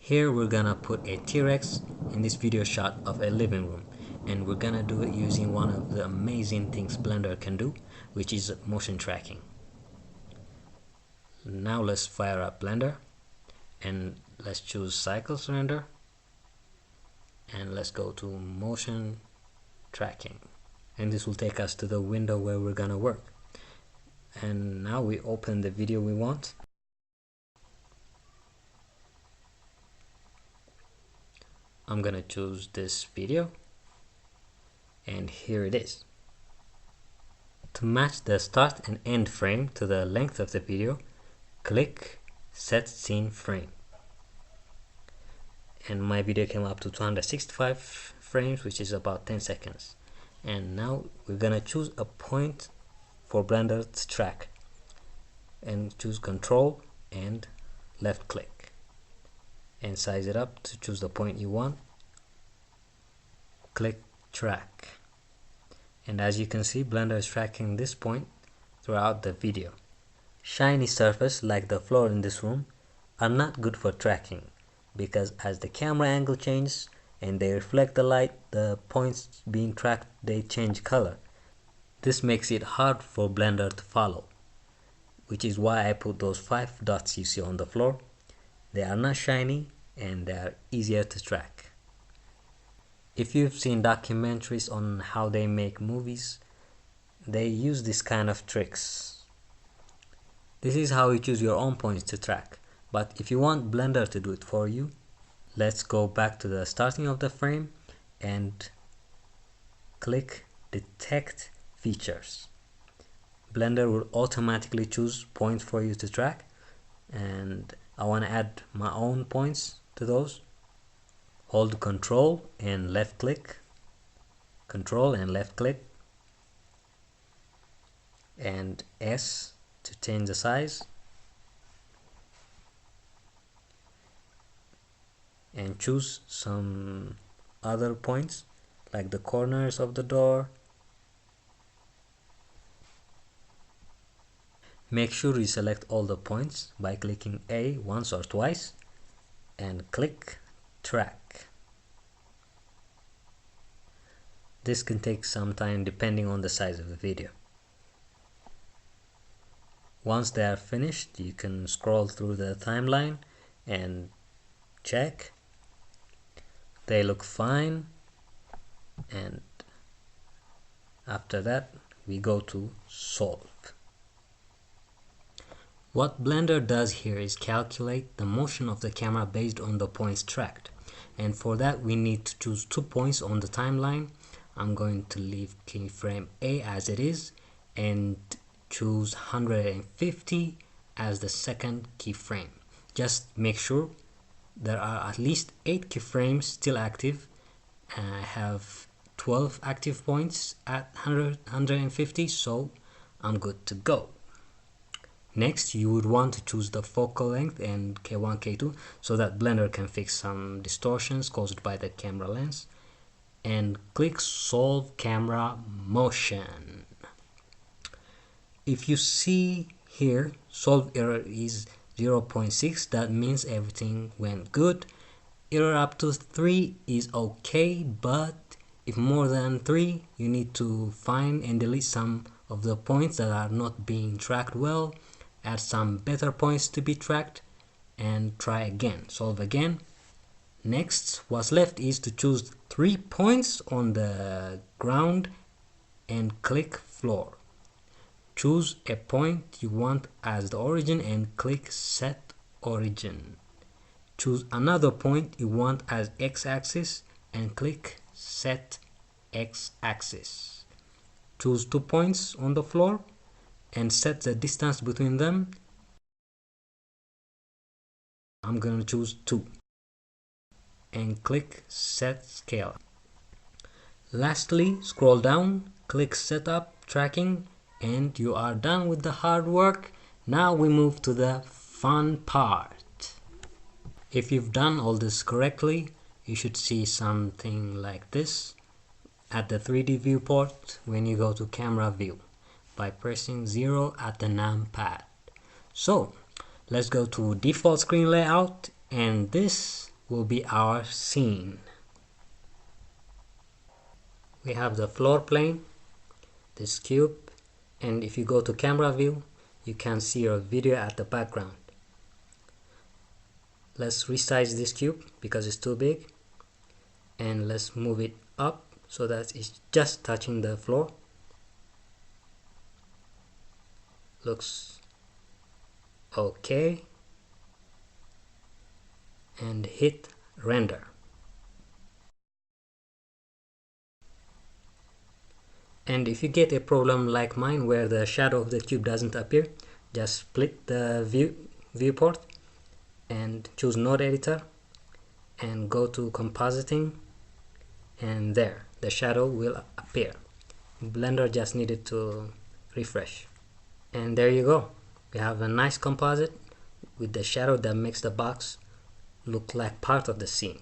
Here we're gonna put a T-Rex in this video shot of a living room, and we're gonna do it using one of the amazing things Blender can do, which is motion tracking. Now let's fire up Blender and let's choose Cycles Render and let's go to motion tracking, and this will take us to the window where we're gonna work. And now we open the video we want. I'm gonna choose this video, and here it is. To match the start and end frame to the length of the video, click Set Scene Frame. And my video came up to 265 frames, which is about 10 seconds. And now we're gonna choose a point for Blender to track, and choose Control and left click and size it up to choose the point you want. Click Track, and as you can see, Blender is tracking this point throughout the video. Shiny surfaces like the floor in this room are not good for tracking, because as the camera angle changes and they reflect the light, the points being tracked, they change color. This makes it hard for Blender to follow, which is why I put those 5 dots you see on the floor. They are not shiny and they are easier to track. If you've seen documentaries on how they make movies, they use this kind of tricks. This is how you choose your own points to track, but if you want Blender to do it for you, let's go back to the starting of the frame and click Detect Features. Blender will automatically choose points for you to track, and I want to add my own points to those. Hold Control and left click, Control and left click, and S to change the size, and choose some other points like the corners of the door. Make sure you select all the points by clicking A once or twice and click Track. This can take some time depending on the size of the video. Once they are finished, you can scroll through the timeline and check. They look fine, and after that we go to Solve. What Blender does here is calculate the motion of the camera based on the points tracked, and for that we need to choose 2 points on the timeline. I'm going to leave keyframe A as it is and choose 150 as the second keyframe. Just make sure there are at least 8 keyframes still active. I have 12 active points at 150, so I'm good to go. Next, you would want to choose the focal length and K1, K2 so that Blender can fix some distortions caused by the camera lens, and click Solve Camera Motion. If you see here, solve error is 0.6, that means everything went good. Error up to 3 is okay, but if more than 3, you need to find and delete some of the points that are not being tracked well, add some better points to be tracked, and try again, solve again. Next, what's left is to choose 3 points on the ground and click Floor. Choose a point you want as the origin and click Set Origin. Choose another point you want as X-axis and click Set X-axis. Choose 2 points on the floor and set the distance between them. I'm going to choose 2 and click Set Scale. Lastly, scroll down, click Setup Tracking, and you are done with the hard work. Now we move to the fun part. If you've done all this correctly, you should see something like this at the 3D viewport when you go to Camera View by pressing 0 at the numpad. So let's go to Default Screen Layout, and this will be our scene. We have the floor plane, this cube, and if you go to camera view, you can see your video at the background. Let's resize this cube because it's too big, and let's move it up so that it's just touching the floor. Looks okay, and hit render. And if you get a problem like mine where the shadow of the cube doesn't appear, just split the viewport and choose node editor and go to compositing, and there the shadow will appear. Blender just needed to refresh, and there you go. We have a nice composite with the shadow that makes the box look like part of the scene.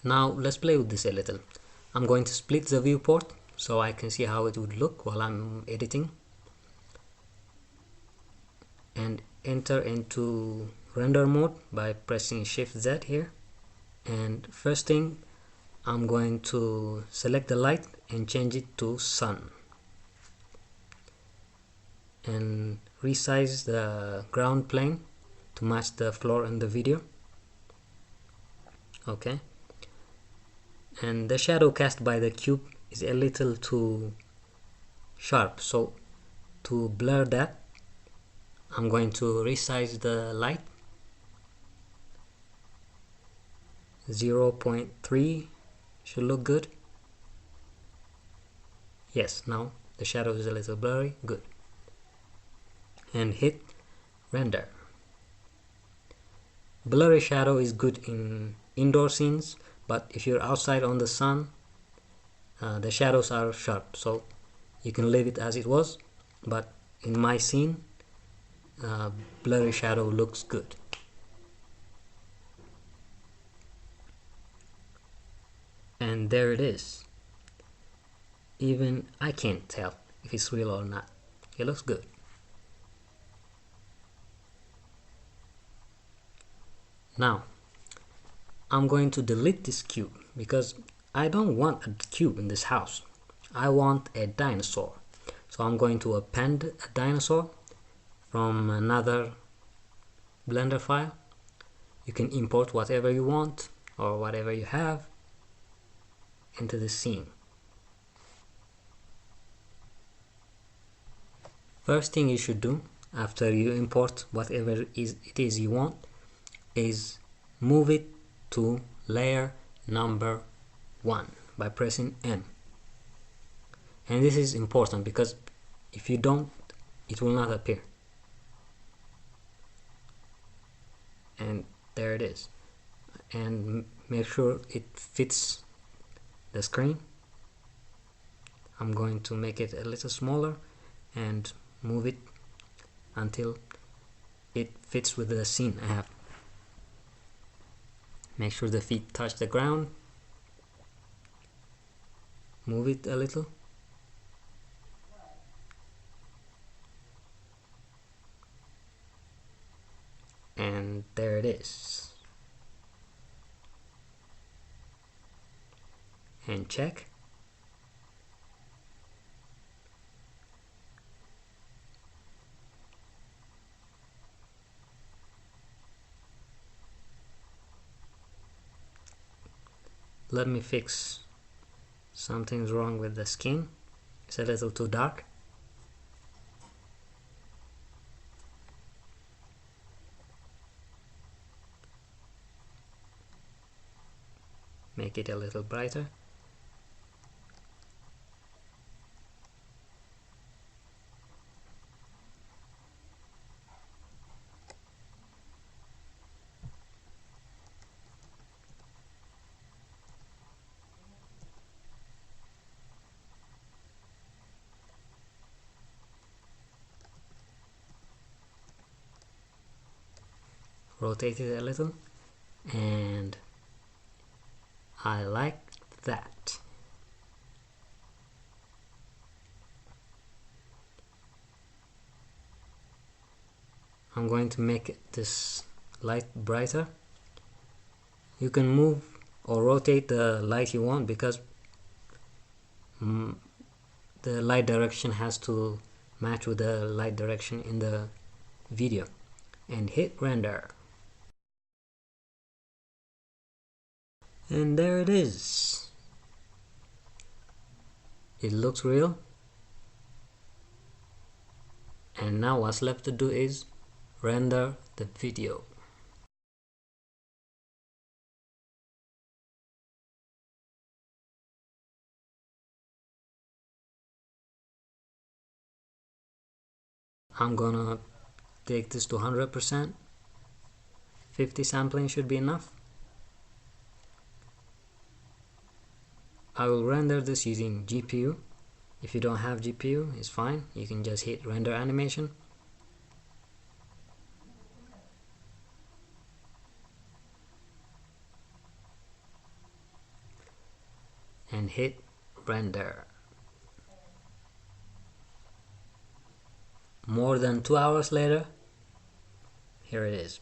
Now let's play with this a little. I'm going to split the viewport so I can see how it would look while I'm editing, and enter into render mode by pressing Shift Z here. And first thing, I'm going to select the light and change it to sun, and resize the ground plane to match the floor in the video. Okay, and the shadow cast by the cube is a little too sharp, so to blur that, I'm going to resize the light. 0.3 should look good. Yes, now the shadow is a little blurry. Good. And hit render. Blurry shadow is good in indoor scenes, but if you're outside on the sun, the shadows are sharp, so you can leave it as it was. But in my scene, blurry shadow looks good. And there it is. Even I can't tell if it's real or not. It looks good. Now I'm going to delete this cube because I don't want a cube in this house. I want a dinosaur. So I'm going to append a dinosaur from another Blender file. You can import whatever you want or whatever you have into the scene. First thing you should do after you import whatever it is you want is move it to layer number 1 by pressing M. And this is important because if you don't, it will not appear. And there it is. And make sure it fits the screen. I'm going to make it a little smaller and move it until it fits with the scene I have. Make sure the feet touch the ground. Move it a little. And there it is. And check. Let me fix something's wrong with the skin. It's a little too dark. Make it a little brighter. Rotate it a little, and I like that. I'm going to make this light brighter You can move or rotate the light you want, because the light direction has to match with the light direction in the video. And hit render. And there it is. It looks real. And now what's left to do is render the video. I'm gonna take this to 100%. 50 sampling should be enough. I will render this using GPU. If you don't have GPU, it's fine. You can just hit render animation. And hit render. More than 2 hours later, here it is.